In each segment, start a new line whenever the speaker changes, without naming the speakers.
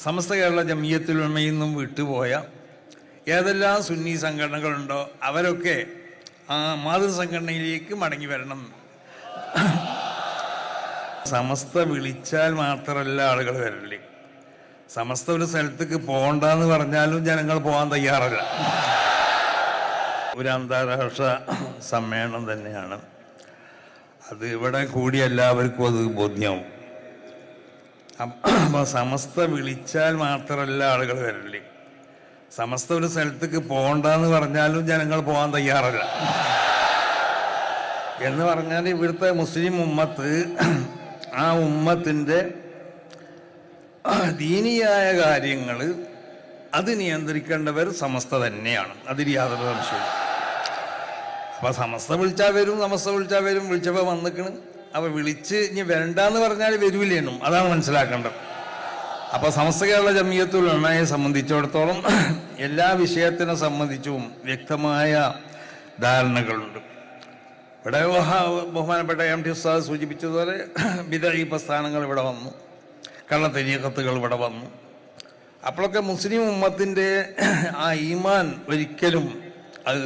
സമസ്ത കേരള ജമിയത്തുൽ ഉലമയിൽ നിന്നും വിട്ടുപോയ ഏതെല്ലാം സുന്നി സംഘടനകളുണ്ടോ അവരൊക്കെ ആ മാതൃസംഘടനയിലേക്ക് മടങ്ങി വരണം. സമസ്ത വിളിച്ചാൽ മാത്രമല്ല ആളുകൾ വരല്ലേ, സമസ്ത ഒരു സ്ഥലത്തേക്ക് പോകണ്ടെന്ന് പറഞ്ഞാലും ജനങ്ങൾ പോകാൻ തയ്യാറല്ല. ഒരു അന്താരാഷ്ട്ര സമ്മേളനം തന്നെയാണ് അത്. ഇവിടെ കൂടി എല്ലാവർക്കും അത് ബോധ്യമാവും. അപ്പോൾ സമസ്ത വിളിച്ചാൽ മാത്രമല്ല ആളുകൾ വരല്ലേ, സമസ്ത ഒരു സ്ഥലത്തേക്ക് പോകണ്ടെന്ന് പറഞ്ഞാലും ജനങ്ങൾ പോകാൻ തയ്യാറല്ല. എന്ന് പറഞ്ഞാൽ ഇവിടുത്തെ മുസ്ലിം ഉമ്മത്ത്, ആ ഉമ്മത്തിൻ്റെ ദീനിയായ കാര്യങ്ങൾ അത് നിയന്ത്രിക്കേണ്ടവർ സമസ്ത തന്നെയാണ്, അതിൽ യാതൊരു സംശയവും. അപ്പോൾ സമസ്ത വിളിച്ചാൽ വരും, സമസ്ത വിളിച്ചാൽ വരും, വിളിച്ചപ്പോൾ വന്നിക്കണ്. അപ്പോൾ വിളിച്ച് ഇനി വരണ്ടെന്ന് പറഞ്ഞാൽ വരൂലേന്നും, അതാണ് മനസ്സിലാക്കേണ്ടത്. അപ്പോൾ സമസ്ത കേരള ജമിയത്തുൽ ഉലമയെ സംബന്ധിച്ചിടത്തോളം എല്ലാ വിഷയത്തിനെ സംബന്ധിച്ചും വ്യക്തമായ ധാരണകളുണ്ട്. ഇവിടെ ബഹുമാനപ്പെട്ട MT ഉസ്താദ് സൂചിപ്പിച്ചതുപോലെ ബിദഈ പ്രസ്ഥാനങ്ങൾ ഇവിടെ വന്നു, കള്ളത്തരീഖത്തുകൾ ഇവിടെ വന്നു. അപ്പോഴൊക്കെ മുസ്ലിം ഉമ്മത്തിൻ്റെ ആ ഈമാൻ ഒരിക്കലും അത്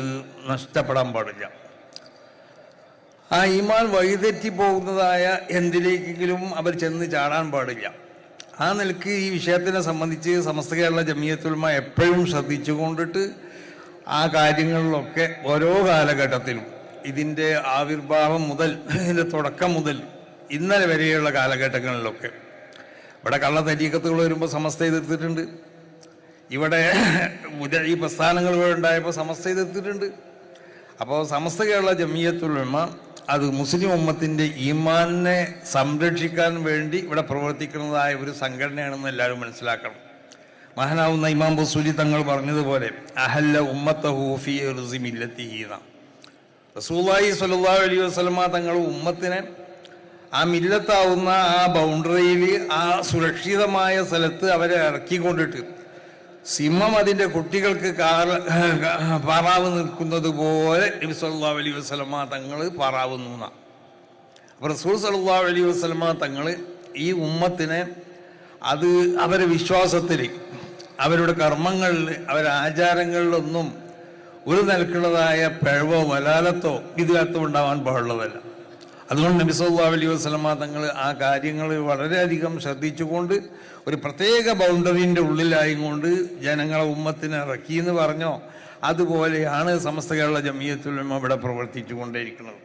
നഷ്ടപ്പെടാൻ പാടില്ല. ആ ഈമാൻ വഴിതെറ്റി പോകുന്നതായ എന്തിലേക്കെങ്കിലും അവർ ചെന്ന് ചാടാൻ പാടില്ല. ആ നിലക്ക് ഈ വിഷയത്തിനെ സംബന്ധിച്ച് സമസ്ത കേരള ജമിയത്തുൽ ഉലമ എപ്പോഴും ശ്രദ്ധിച്ചുകൊണ്ടിട്ട് ആ കാര്യങ്ങളിലൊക്കെ ഓരോ കാലഘട്ടത്തിലും ഇതിൻ്റെ ആവിർഭാവം മുതൽ, ഇതിൻ്റെ തുടക്കം മുതൽ ഇന്നലെ വരെയുള്ള കാലഘട്ടങ്ങളിലൊക്കെ ഇവിടെ കള്ള തരീഖത്തുകൾ വരുമ്പോൾ സമസ്ത എതിർത്തിട്ടുണ്ട്. ഇവിടെ ഈ പ്രസ്ഥാനങ്ങൾ ഉണ്ടായപ്പോൾ സമസ്ത എതിർത്തിട്ടുണ്ട്. അപ്പോൾ സമസ്ത കേരള ജമിയത്തുൽ ഉലമ അത് മുസ്ലിം ഉമ്മത്തിൻ്റെ ഈമാനെ സംരക്ഷിക്കാൻ വേണ്ടി ഇവിടെ പ്രവർത്തിക്കുന്നതായ ഒരു സംഘടനയാണെന്ന് എല്ലാവരും മനസ്സിലാക്കണം. മഹാനാവുന്ന ഇമാം ബുസൂരി തങ്ങൾ പറഞ്ഞതുപോലെ അഹല്ല ഉമ്മത്തഹു ഫീ ഇർസി മില്ലത്തിഹി, റസൂലുള്ളാഹി സ്വല്ലല്ലാഹു അലൈഹി വസല്ലമ തങ്ങൾ ഉമ്മത്തിനെ ആ മില്ലത്താവുന്ന ആ ബൗണ്ടറിയിൽ, ആ സുരക്ഷിതമായ സ്ഥലത്ത് അവരെ ഇറക്കിക്കൊണ്ടിട്ട് സിംഹം അതിൻ്റെ കുട്ടികൾക്ക് പാറാവ് നിൽക്കുന്നത് പോലെ നബി സല്ലല്ലാഹു അലൈഹി വസല്ലമ തങ്ങൾ പാറാവുന്നു എന്നാണ്. അപ്പോൾ റസൂൽ സല്ലല്ലാഹു അലൈഹി വസല്ലമ തങ്ങൾ ഈ ഉമ്മത്തിനെ അത് അവരുടെ വിശ്വാസത്തിൽ, അവരുടെ കർമ്മങ്ങളിൽ, അവരുടെ ആചാരങ്ങളിലൊന്നും ഒരു നിലക്കുള്ളതായ പിഴവോ വലാലത്തോ ഇതിനകത്തോ ഉണ്ടാവാൻ പാടുള്ളതല്ല. അതുകൊണ്ട് നബി സല്ലല്ലാഹു അലൈഹി വസല്ലമ തങ്ങൾ ആ കാര്യങ്ങൾ വളരെയധികം ശ്രദ്ധിച്ചുകൊണ്ട് ഒരു പ്രത്യേക ബൗണ്ടറിൻ്റെ ഉള്ളിലായിക്കൊണ്ട് ജനങ്ങളെ ഉമ്മത്തിനെ ഇറക്കി എന്ന് പറഞ്ഞോ അതുപോലെയാണ് സമസ്ത കേരള ജമിയത്തുൽ ഉലമ ഇവിടെ പ്രവർത്തിച്ചു കൊണ്ടേയിരിക്കുന്നത്.